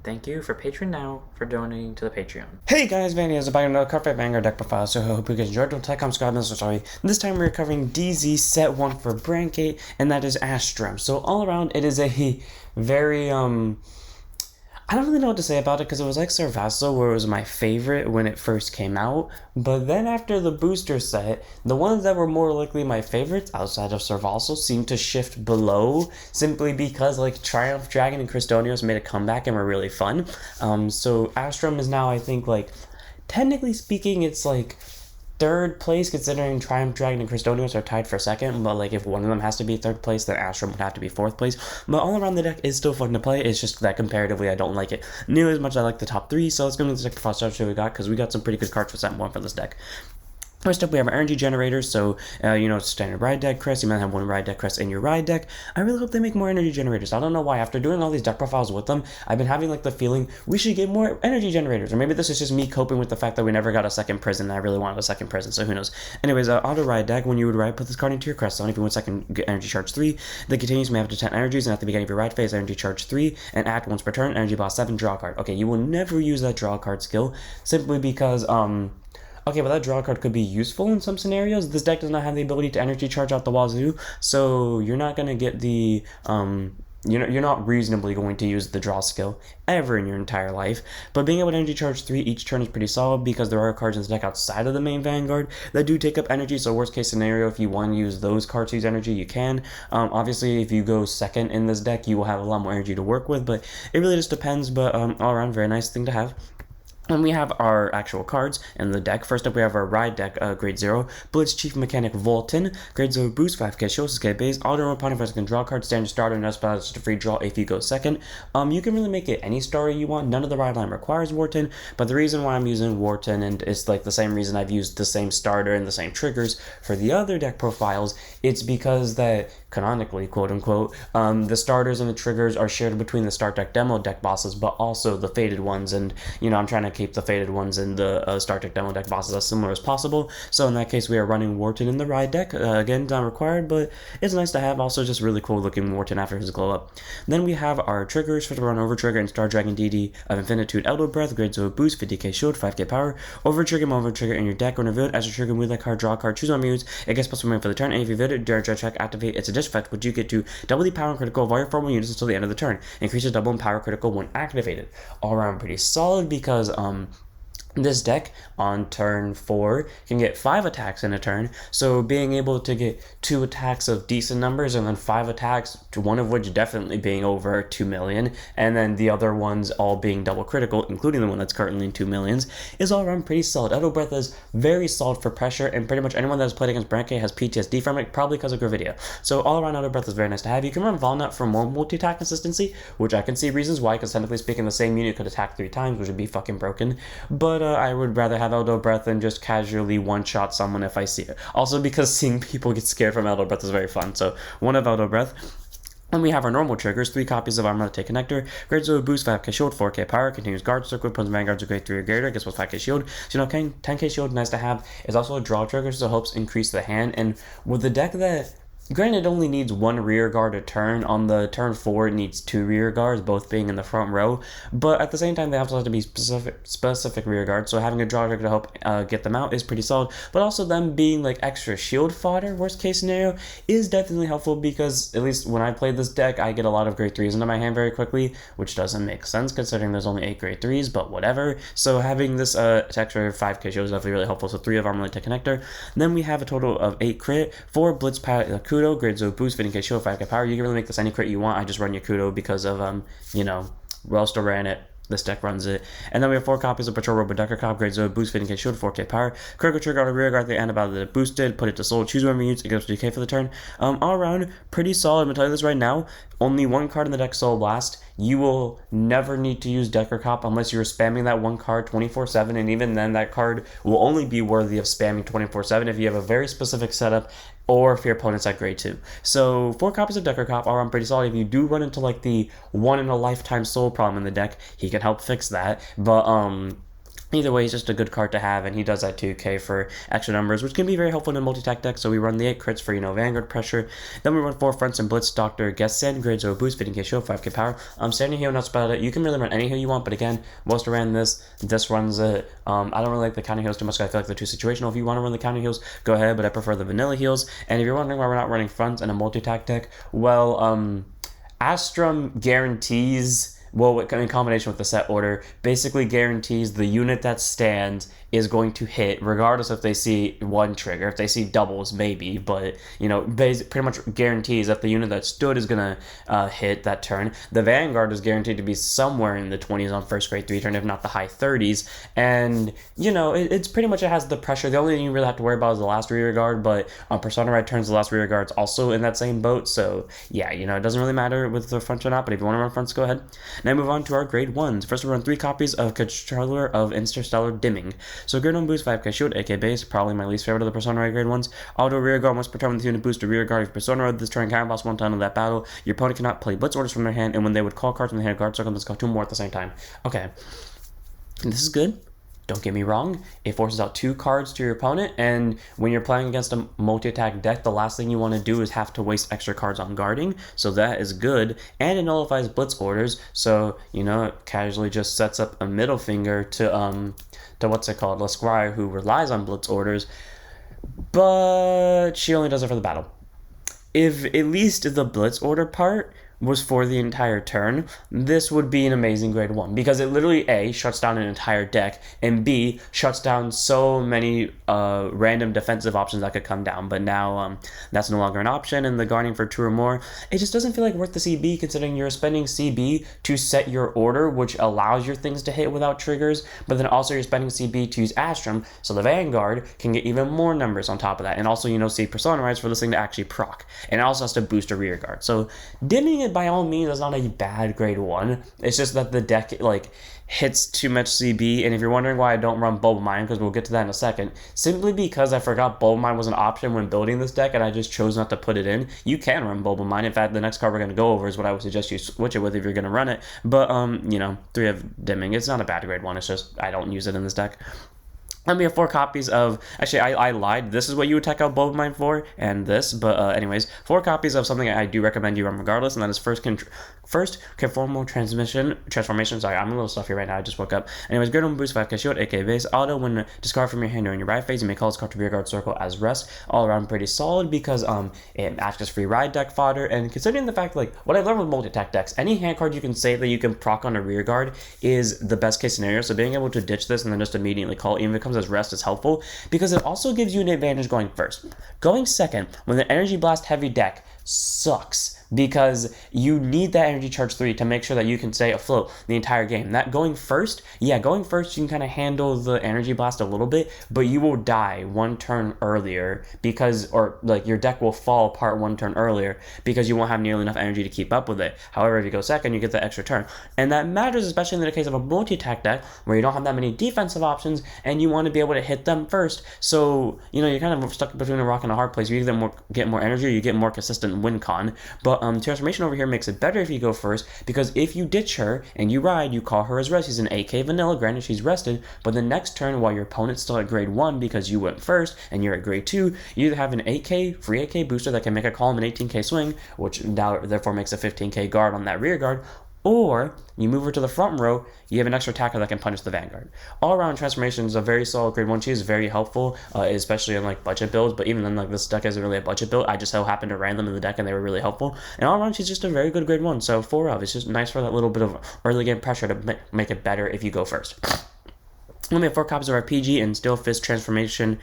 Thank you for Patreon now for donating to the Patreon. Hey guys, Vanny is about another Card Fight Vanguard deck profile, so I hope you guys enjoyed. Don't tech, subscribe, and sorry. This time we're covering DZ set 1 for Brandt, and that is Astrum. So all around, it is a very, I don't really know what to say about it because it was like Servaso, where it was my favorite when it first came out. But then after the booster set, the ones that were more likely my favorites outside of Servaso seemed to shift below, simply because like Triumph Dragon and Cristonios made a comeback and were really fun. So Astrum is now, I think, like, technically speaking, it's like third place, considering Triumph Dragon and Cristonios are tied for second, but like if one of them has to be third place, then Astrum would have to be fourth place. But all around the deck is still fun to play. It's just that comparatively I don't like it nearly as much as I like the top three. So let's go into the deck profile structure we got, because we got some pretty good cards for set 1 for this deck. First up, we have our energy generators, so, standard ride deck crest. You might have one ride deck crest in your ride deck. I really hope they make more energy generators. I don't know why. After doing all these deck profiles with them, I've been having, like, the feeling we should get more energy generators. Or maybe this is just me coping with the fact that we never got a second prison, and I really wanted a second prison, so who knows. Anyways, auto ride deck, when you would ride, put this card into your crest zone. If you want second, get energy charge 3. Then continues, may have up to 10 energies, and at the beginning of your ride phase, energy charge 3, and act once per turn, energy boss 7, draw a card. Okay, you will never use that draw card skill, simply because, okay, but that draw card could be useful in some scenarios. This deck does not have the ability to energy charge out the wazoo, so you're not going to get the, you're not reasonably going to use the draw skill ever in your entire life. But being able to energy charge 3 each turn is pretty solid, because there are cards in this deck outside of the main Vanguard that do take up energy, so worst case scenario, if you want to use those cards to use energy, you can. Obviously, if you go second in this deck, you will have a lot more energy to work with, but it really just depends. But all around, very nice thing to have. And we have our actual cards in the deck. First up, we have our ride deck, grade 0. Blitz Chief Mechanic Volton. Grade 0 boost, 5k show, 6k base. Auto opponent versus can draw card, standard starter, no spell, just a free draw if you go second. You can really make it any starter you want. None of the ride line requires Wharton, but the reason why I'm using Wharton, and it's like the same reason I've used the same starter and the same triggers for the other deck profiles, it's because that canonically, quote unquote, the starters and the triggers are shared between the start deck demo deck bosses, but also the faded ones, and I'm trying to keep the faded ones and the start deck demo deck bosses as similar as possible. So in that case, we are running Wharton in the ride deck. Again, not required, but it's nice to have. Also, just really cool looking Wharton after his glow up. Then we have our triggers. First, we run Over Trigger and Star Dragon DD of Infinitude Elder Breath, grade 0 boost, 50k shield, 5k power. Over Trigger in your deck. When revealed, as a trigger, move that card, draw a card, choose one muse. It gets +1 for the turn, and if you revealed it, during check, activate its addition effect, which you get to double the power and critical of all your formal units until the end of the turn. Increases double in power critical when activated. All around pretty solid, because this deck on turn 4 can get 5 attacks in a turn, so being able to get 2 attacks of decent numbers and then 5 attacks, one of which definitely being over 2 million, and then the other ones all being double critical, including the one that's currently in 2 millions, is all around pretty solid. Elder Breath is very solid for pressure, and pretty much anyone that has played against Brandt has PTSD from it, probably because of Gravidia. So all around, Elder Breath is very nice to have. You can run Valnut for more multi-attack consistency, which I can see reasons why, because technically speaking, the same unit could attack 3 times, which would be fucking broken. But I would rather have Elder Breath than just casually one-shot someone if I see it. Also, because seeing people get scared from Elder Breath is very fun. So, one of Elder Breath. And we have our normal triggers, 3 copies of Armor Take Connector, grade 0 boost, 5k shield, 4k power, continues guard circle, puts vanguards of grade 3 or greater, gets plus 5k shield. So 10k shield, nice to have. It's also a draw trigger, so it helps increase the hand. And with the deck that, granted, it only needs 1 rear guard a turn. On the turn 4, it needs 2 rear guards, both being in the front row. But at the same time, they also have to be specific rear guards, so having a draw trigger to help get them out is pretty solid. But also them being like extra shield fodder, worst case scenario, is definitely helpful, because at least when I played this deck, I get a lot of grade 3s into my hand very quickly, which doesn't make sense considering there's only 8 grade 3s, but whatever. So having this extra 5k shield is definitely really helpful. So 3 of Armor Take Connector. Then we have a total of 8 crit, 4 Blitz Kudo, grade 0 boost, 50k shield, 5k power. You can really make this any crit you want. I just run Yakuto because of, Well still ran it. This deck runs it. And then we have 4 copies of Patrol Robot Decker Cop, grade 0 boost, 50k shield, 4k power. Critical trigger on the rear guard at the end about the boosted, put it to soul, choose one units, it gives 3k for the turn. All around, pretty solid. I'm gonna tell you this right now. Only 1 card in the deck, Soul Blast. You will never need to use Decker Cop unless you're spamming that 1 card 24/7, and even then that card will only be worthy of spamming 24/7 if you have a very specific setup or if your opponent's at grade 2. So 4 copies of Decker Cop are on pretty solid. If you do run into like the 1 in a lifetime soul problem in the deck, he can help fix that. But Either way, he's just a good card to have, and he does that 2k for extra numbers, which can be very helpful in a multi-attack deck. So we run the 8 crits for, Vanguard pressure. Then we run 4 fronts and Blitz Doctor, Guest Sand, Grade 0 boost, 15k shield, 5k power. Standing heal, not about it. You can really run any heal you want, but again, most ran this runs it. I don't really like the counter heals too much, because I feel like they're too situational. If you want to run the counter heals, go ahead, but I prefer the vanilla heals. And if you're wondering why we're not running fronts in a multi-attack deck, well, Astrum guarantees, well, in combination with the set order, basically guarantees the unit that stands is going to hit, regardless if they see one trigger. If they see doubles, maybe, but, pretty much guarantees that the unit that stood is going to hit that turn. The Vanguard is guaranteed to be somewhere in the 20s on first grade 3 turn, if not the high 30s, and, it's pretty much, it has the pressure. The only thing you really have to worry about is the last rear guard, but on Persona Ride turns, the last rear guard's also in that same boat, so, yeah, it doesn't really matter with the front or not, but if you want to run fronts, go ahead. Now move on to our grade 1s. First, we run 3 copies of Controller of Interstellar Dimming. So grade 1 boost, 5k shield, AK base, probably my least favorite of the Persona Ride grade 1s. Auto rear guard, once per turn with the unit boost to rear guard. If Persona Ride this turn, counter boss 1 time of that battle, your opponent cannot play blitz orders from their hand, and when they would call cards from the hand guard circle, let's call 2 more at the same time. Okay, this is good. Don't get me wrong, it forces out 2 cards to your opponent, and when you're playing against a multi-attack deck, the last thing you want to do is have to waste extra cards on guarding, so that is good, and it nullifies blitz orders, so, it casually just sets up a middle finger to what's it called, Lasquire, who relies on blitz orders, but she only does it for the battle. If at least the blitz order part was for the entire turn, this would be an amazing grade 1, because it literally A, shuts down an entire deck, and B, shuts down so many random defensive options that could come down, but now that's no longer an option, and the guarding for 2 or more, it just doesn't feel like worth the CB, considering you're spending CB to set your order, which allows your things to hit without triggers, but then also you're spending CB to use Astrum, so the Vanguard can get even more numbers on top of that, and also, see Persona Rides for this thing to actually proc, and it also has to boost a rear guard, so dimming it by all means is not a bad grade 1. It's just that the deck hits too much CB, and if you're wondering why I don't run Bulb Mine, because we'll get to that in a second, simply because I forgot Bulb Mine was an option when building this deck, and I just chose not to put it in. You can run Bulb Mine. In fact, the next card we're going to go over is what I would suggest you switch it with if you're going to run it, but 3 of dimming, it's not a bad grade 1, it's just I don't use it in this deck. Then we have 4 copies of, actually I lied, this is what you would take out Bulb Mine for, and this, but anyways, 4 copies of something I do recommend you run regardless, and that is first conformal transformation, sorry, I'm a little stuffy right now, I just woke up. Anyways, grade 1 boost, 5k shield, AK base, auto, when discard from your hand during your ride phase, you may call this card to rear guard circle as rest, all around pretty solid, because it acts as free ride deck fodder, and considering the fact, what I learned with multi-attack decks, any hand card you can save that you can proc on a rear guard is the best case scenario, so being able to ditch this and then just immediately call, even if it comes as rest, is helpful, because it also gives you an advantage going first. Going second, when the Energy Blast heavy deck sucks, because you need that energy charge 3 to make sure that you can stay afloat the entire game. That going first, you can kind of handle the energy blast a little bit, but you will die 1 turn earlier your deck will fall apart 1 turn earlier because you won't have nearly enough energy to keep up with it. However, if you go second, you get the extra turn. And that matters especially in the case of a multi-attack deck where you don't have that many defensive options and you want to be able to hit them first. So, you're kind of stuck between a rock and a hard place. You either get more energy or you get more consistent win con. But transformation over here makes it better if you go first, because if you ditch her and you ride, you call her as rest. She's an AK vanilla, granted she's rested, but the next turn while your opponent's still at grade 1 because you went first and you're at grade 2, you either have an 8k free AK booster that can make a column an 18k swing, which now therefore makes a 15k guard on that rear guard, or you move her to the front row, you have an extra attacker that can punish the Vanguard. All around transformation is a very solid grade 1. She is very helpful, especially in budget builds, but even then this deck isn't really a budget build. I just so happened to ran them in the deck and they were really helpful. And all around she's just a very good grade 1, so 4 of. It's just nice for that little bit of early game pressure to make it better if you go first. Then we have 4 copies of our PG and Steel Fist Transformation.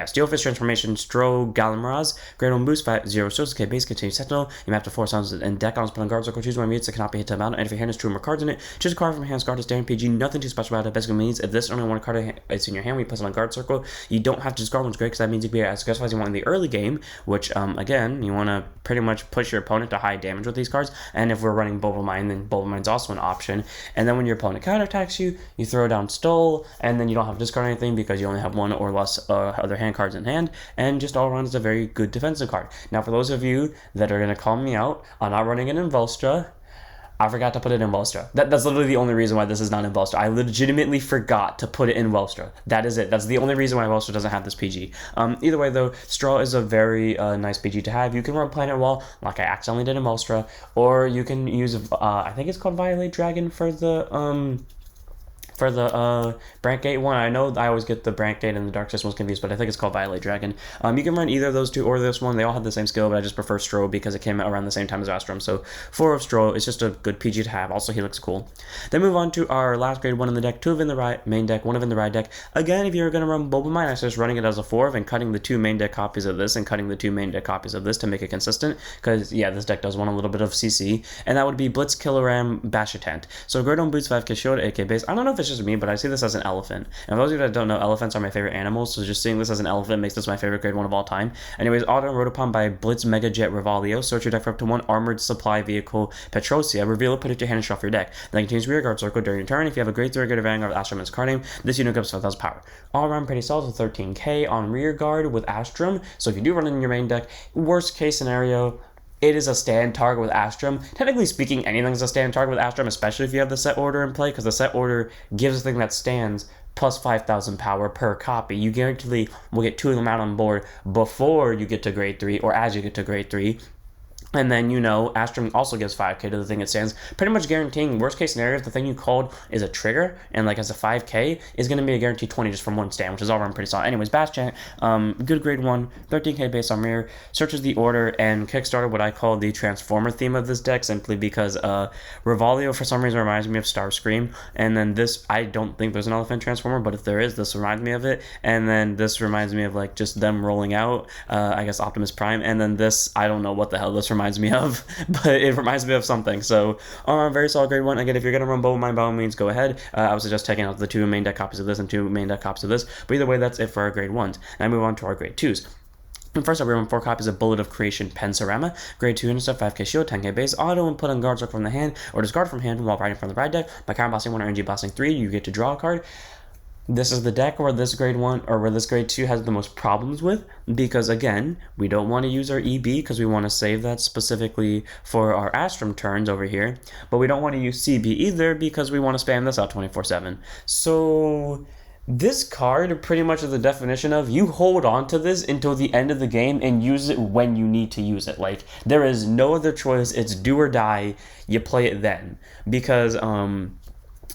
Steel Fist Transformation, Stro, Galimraz, grade 1 boost, 0 source, K base, continue Sentinel. You map to 4 sounds and deck on on guard circle. Choose 1 mutes that cannot be hit to amount, and if your hand has 2 or more cards in it, choose a card from your hand's card to stand PG. Nothing too special about it. Basically means if this only 1 card is in your hand when you place it on guard circle, you don't have to discard one's great, because that means you can be as aggressive as you want in the early game, which, again, you want to pretty much push your opponent to high damage with these cards, and if we're running Bulb Mine, then Bulb Mine's also an option. And then when your opponent counterattacks you, you throw down Stole, and then you don't have to discard anything because you only have 1 or less other hand cards in hand, and just all around is a very good defensive card. Now, for those of you that are going to call me out on not running an Invulstra, I forgot to put it in Welstra. That's literally the only reason why this is not in Welstra. I legitimately forgot to put it in Welstra. That is it. That's the only reason why Welstra doesn't have this PG. Either way, though, Straw is a very nice PG to have. You can run Planet Wall, like I accidentally did in Welstra, or you can use, I think it's called Violate Dragon for the Brandt Gate one. I know I always get the Brandt Gate and the Dark Systems confused, but I think it's called Violate Dragon. You can run either of those two or this one. They all have the same skill, but I just prefer Stro because it came out around the same time as Astrum. So 4 of Stro is just a good PG to have. Also, he looks cool. Then move on to our last grade 1 in the deck, 2 of in the right main deck, 1 of in the right deck. Again, if you're going to run Bulba Mine, I suggest running it as a 4 of and cutting the 2 main deck copies of this and cutting the 2 main deck copies of this to make it consistent. Because, yeah, this deck does want a little bit of CC. And that would be Blitz, Kiloram, Bashatant. So grade 1 boots 5k shield, AK base. I don't know if it's just me, but I see this as an elephant. And for those of you that don't know, elephants are my favorite animals, so just seeing this as an elephant makes this my favorite grade 1 of all time. Anyways, Auto Rotopon by Blitz Mega Jet Revalio. Search your deck for up to 1 Armored Supply Vehicle Petrosia. Reveal it, put it to your hand, and shuffle your deck. Then continues Rear Guard Circle during your turn. If you have a grade 3 or greater Vanguard with Astrum as card name, this unit gives 5,000 power. All around pretty solid with 13k on Rear Guard with Astrum. So if you do run it in your main deck, worst case scenario, it is a stand target with Astrum. Technically speaking, anything's a stand target with Astrum, especially if you have the set order in play, because the set order gives a thing that stands plus 5,000 power per copy. You guaranteed will get 2 of them out on board before you get to grade 3 or as you get to grade 3. And then, you know, Astrum also gives 5k to the thing it stands, pretty much guaranteeing worst case scenario if the thing you called is a trigger and like as a 5k is going to be a guaranteed 20 just from 1 stand, which is all around pretty solid. Anyways, Bastion, good grade 1, 13k base on rear, searches the order and kickstarted what I call the Transformer theme of this deck simply because Revalio for some reason reminds me of Starscream, and then this, I don't think there's an elephant transformer, but if there is, this reminds me of it, and then this reminds me of like just them rolling out, I guess Optimus Prime, and then this, I don't know what the hell this reminds me of, but it reminds me of something. So very solid grade 1. Again, if you're going to run Bulba Mine, by all means go ahead. I would suggest taking out the 2 main deck copies of this and 2 main deck copies of this, but either way, that's it for our grade 1s. Now I move on to our grade 2s. And first up, we run 4 copies of Bullet of Creation Pensorama, grade 2 intercept, 5k shield, 10k base, auto, and put on guard circle from the hand, or discard from hand while riding from the ride deck. By counter blasting 1 or energy blasting 3, you get to draw a card. This is the deck where this grade 1 or where this grade 2 has the most problems with, because again, we don't want to use our EB because we want to save that specifically for our Astrum turns over here, but we don't want to use CB either because we want to spam this out 24/7. So this card pretty much is the definition of you hold on to this until the end of the game and use it when you need to use it. Like, there is no other choice. It's do or die. You play it then, because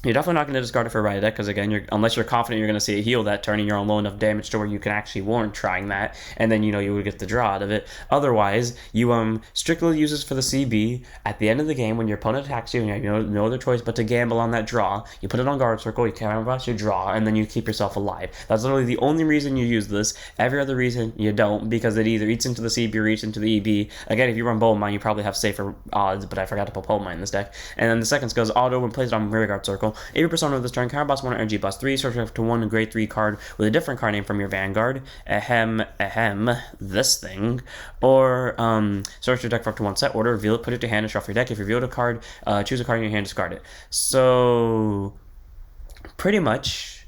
you're definitely not going to discard it for a ride deck because, again, unless you're confident you're going to see it heal that turn and you're on low enough damage to where you can actually warrant trying that, and then, you know, you would get the draw out of it. Otherwise, you strictly use this for the CB at the end of the game when your opponent attacks you and you have no other choice but to gamble on that draw. You put it on guard circle, you counter blast, you draw, and then you keep yourself alive. That's literally the only reason you use this. Every other reason, you don't, because it either eats into the CB or eats into the EB. Again, if you run Bulba Mine, you probably have safer odds, but I forgot to put Bulba Mine in this deck. And then the second skill is auto when placed on rear guard circle. Every persona of this turn, counter blast 1 energy blast 3, search up to 1 grade 3 card with a different card name from your Vanguard. This thing. Or search your deck for up to 1 set order, reveal it, put it to hand, and shuffle your deck. If you revealed a card, choose a card in your hand, discard it. So pretty much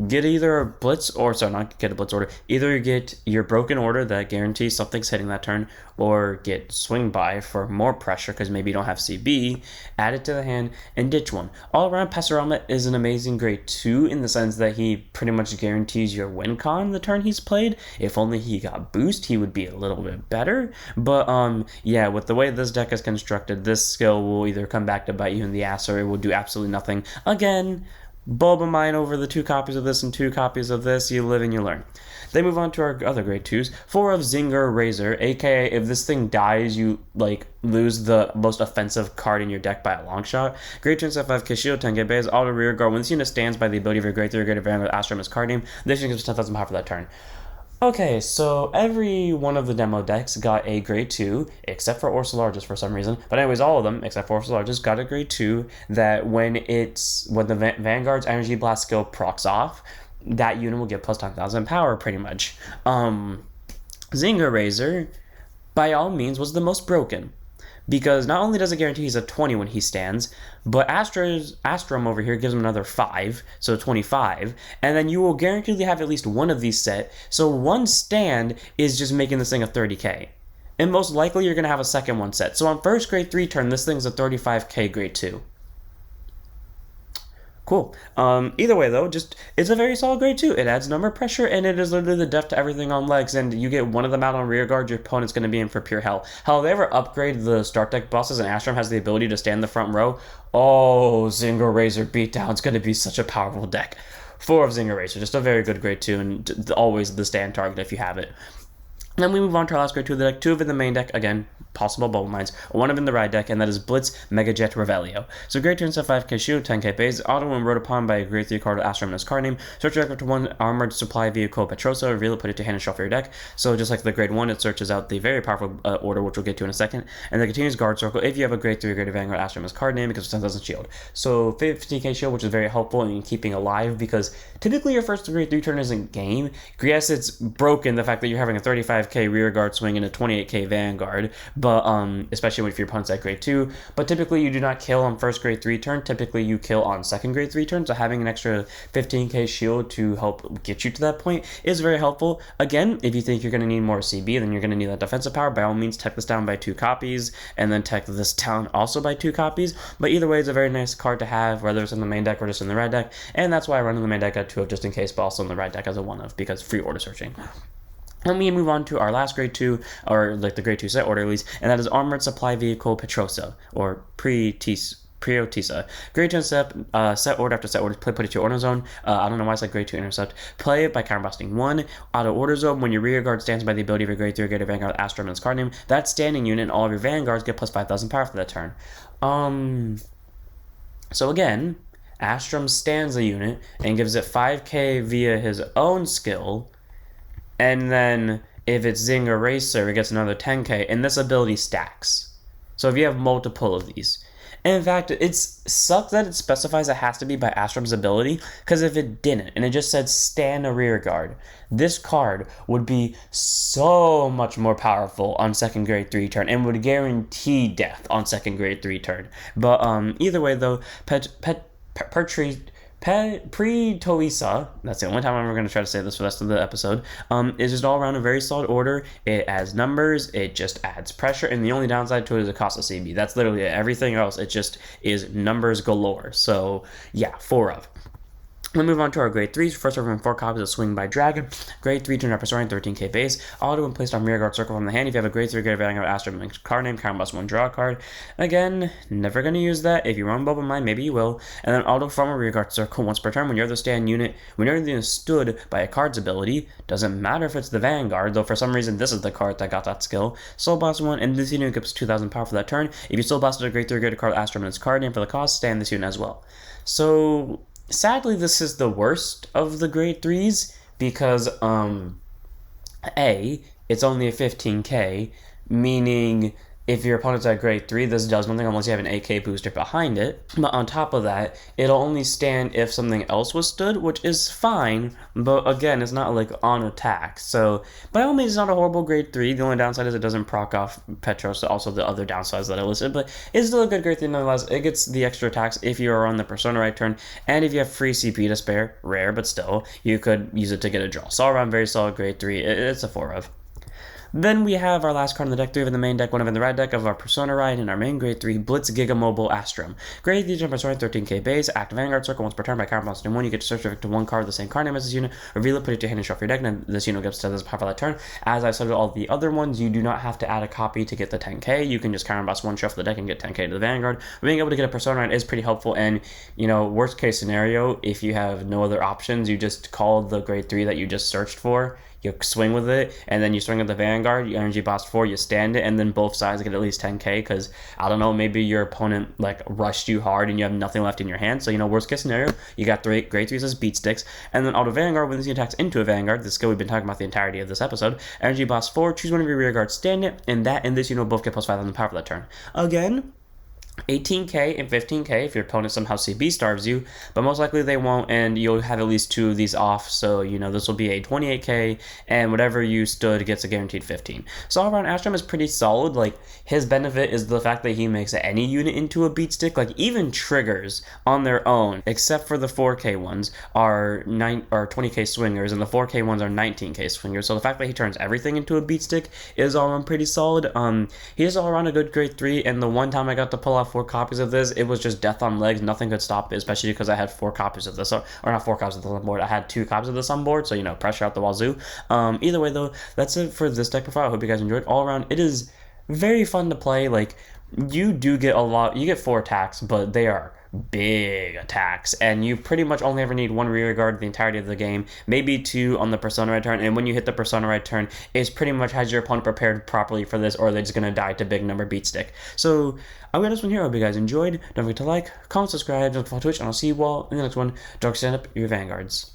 get either a blitz or not get a blitz order, either get your broken order that guarantees something's hitting that turn, or get swing by for more pressure because maybe you don't have CB, add it to the hand, and ditch one. All around, Passerama is an amazing grade 2 in the sense that he pretty much guarantees your win con the turn he's played. If only he got boost, he would be a little bit better. But yeah, with the way this deck is constructed, this skill will either come back to bite you in the ass or it will do absolutely nothing. Again, Bulba Mine over the 2 copies of this and 2 copies of this, you live and you learn. They move on to our other grade 2s. 4 of Zinger Razor, aka if this thing dies, you lose the most offensive card in your deck by a long shot. Grade 2 and 5k shield, 10k base, auto rear guard. When this unit stands by the ability of your grade 3 or greater Vanguard Astrum as card name, this unit gives 10,000 power for that turn. Okay, so every one of the demo decks got a grade 2, except for Ursalargus for some reason. But anyways, all of them, except for Ursalargus, got a grade 2 that when the Vanguard's Energy Blast skill procs off, that unit will get plus 10,000 power, pretty much. Zinger Razor, by all means, was the most broken. Because not only does it guarantee he's a 20 when he stands, but Astrum over here gives him another 5, so 25, and then you will guaranteed have at least one of these set, so one stand is just making this thing a 30k. and most likely you're going to have a second one set. So on first grade 3 turn, this thing's a 35k grade 2. Cool. Either way, though, it's a very solid grade 2. It adds number pressure, and it is literally the death to everything on legs, and you get one of them out on rear guard, your opponent's going to be in for pure hell. How they ever upgrade the start deck bosses, and Astrum has the ability to stand the front row, Zinger Razor Beatdown is going to be such a powerful deck. 4 of Zinger Razor, just a very good grade 2, and always the stand target if you have it. Then we move on to our last grade 2 of the deck. 2 of it in the main deck, again, possible bubble mines. 1 of it in the ride deck, and that is Blitz, Megajet, Revelio. So grade 2 instead 5k shield, 10k base, auto when wrote upon by a grade 3 card with Astrum in his card name. Search your deck up to 1 armored supply vehicle Petrosa, reveal it, put it to hand and shuffle your deck. So just like the grade 1, it searches out the very powerful order, which we'll get to in a second. And then continues guard circle if you have a grade 3 or greater Vanguard Astrum in his card name, because it doesn't shield. So 15k shield, which is very helpful in keeping alive, because typically your first grade 3 turn isn't game. Yes, it's broken, the fact that you're having a 35k rear guard swing and a 28k Vanguard, but especially if your opponent's at grade 2, but typically you do not kill on first grade 3 turn, typically you kill on second grade 3 turn, so having an extra 15k shield to help get you to that point is very helpful. Again, if you think you're going to need more CB, then you're going to need that defensive power. By all means, tech this down by 2 copies, and then tech this down also by 2 copies, but either way, it's a very nice card to have, whether it's in the main deck or just in the red deck, and that's why I run in the main deck at 2 of just in case, but also in the right deck as a 1 of, because free order searching. Then we move on to our last grade 2, or like the grade 2 set order at least, and that is Armored Supply Vehicle Petrosa, or Priotisa. Grade 2 set order after set order, put it to your order zone. I don't know why it's like grade 2 intercept. Play it by counterblasting 1. Auto order zone, when your rear guard stands by the ability of your grade 3 or greater Vanguard Astrum in its card name, that standing unit and all of your Vanguards get plus 5,000 power for that turn. So again, Astrum stands a unit and gives it 5k via his own skill. And then if it's Zinger Racer, it gets another 10k, and this ability stacks. So if you have multiple of these. And in fact, it sucks that it specifies it has to be by Astrum's ability, because if it didn't, and it just said stand a rear guard, this card would be so much more powerful on second grade 3 turn, and would guarantee death on second grade 3 turn. But either way though, Pretoisa, that's the only time I'm ever going to try to say this for the rest of the episode, is just all around a very solid order. It adds numbers, it just adds pressure, and the only downside to it is the cost of CB. That's literally it. Everything else, it just is numbers galore. So yeah, 4 of. We move on to our grade 3s. First, we're from 4 copies of Swing by Dragon. Grade 3 turn Repertorian, 13k base. Auto when placed on rear guard circle from the hand. If you have a grade 3 greater Vanguard Astrum card name, count plus 1 draw card. Again, never going to use that. If you run Bubble Mine, maybe you will. And then auto from a rear guard circle once per turn. When you're the stand unit, when you're stood by a card's ability, doesn't matter if it's the Vanguard, though for some reason this is the card that got that skill. Soul Blast 1, and this unit gives 2,000 power for that turn. If you Soul Blasted a grade 3 greater card Astrum in its card name for the cost, stand this unit as well. So sadly, this is the worst of the grade 3s because, A, it's only a 15k, meaning if your opponent's at grade 3, this does nothing unless you have an 8k booster behind it. But on top of that, it'll only stand if something else was stood, which is fine, but again, it's not like on attack. So, by all means, it's not a horrible grade 3. The only downside is it doesn't proc off Petros, also the other downsides that I listed, but it's still a good grade 3 nonetheless. It gets the extra attacks if you are on the Persona right turn, and if you have free CP to spare, rare, but still, you could use it to get a draw. So all around, very solid grade 3. It's a 4 of. Then we have our last card in the deck, 3 of in the main deck, 1 of in the red deck of our Persona ride, and our main grade 3, Blitz Giga Mobile Astrum. Grade 3 jump Persona 13k base, active Vanguard circle once per turn by counterblasting 1. You get to search to 1 card with the same card name as this unit, reveal it, put it to your hand and shuffle your deck, and this unit gets to this power for that turn. As I said with all the other ones, you do not have to add a copy to get the 10k. You can just counterblast 1, shuffle the deck, and get 10k to the Vanguard. Being able to get a Persona ride is pretty helpful, and, worst case scenario, if you have no other options, you just call the grade 3 that you just searched for, you swing with it, and then you swing with the Vanguard, you energy blast 4, you stand it, and then both sides get at least 10k, because, I don't know, maybe your opponent, rushed you hard, and you have nothing left in your hand, so, worst case scenario, you got grade 3s as beat sticks, and then auto Vanguard, when this attacks into a Vanguard, the skill we've been talking about the entirety of this episode, energy blast 4, choose one of your rear guards, stand it, and that and this both get plus 5,000 power for that turn. Again, 18k and 15k if your opponent somehow CB starves you, but most likely they won't, and you'll have at least 2 of these off, so this will be a 28k, and whatever you stood gets a guaranteed 15. So all around, Astrum is pretty solid. Like, his benefit is the fact that he makes any unit into a beat stick. Like, even triggers on their own, except for the 4k ones, are 20k swingers, and the 4k ones are 19k swingers. So the fact that he turns everything into a beat stick is all around pretty solid. He is all around a good grade 3, and the one time I got to pull off 4 copies of this, it was just death on legs. Nothing could stop it, especially because I had 4 copies of this, or not 4 copies of this on board. I had 2 copies of this on board, so pressure out the wazoo. Either way though, that's it for this deck profile. I hope you guys enjoyed. All around, it is very fun to play. Like, you do get you get 4 attacks, but they are big attacks, and you pretty much only ever need 1 rear guard the entirety of the game, maybe 2 on the persona right turn, and when you hit the persona right turn, it's pretty much has your opponent prepared properly for this, or they're just gonna die to big number beat stick. So I'm gonna this one here. I hope you guys enjoyed. Don't forget to like, comment, subscribe, don't follow Twitch, and I'll see you all in the next one. Dark stand up your vanguards.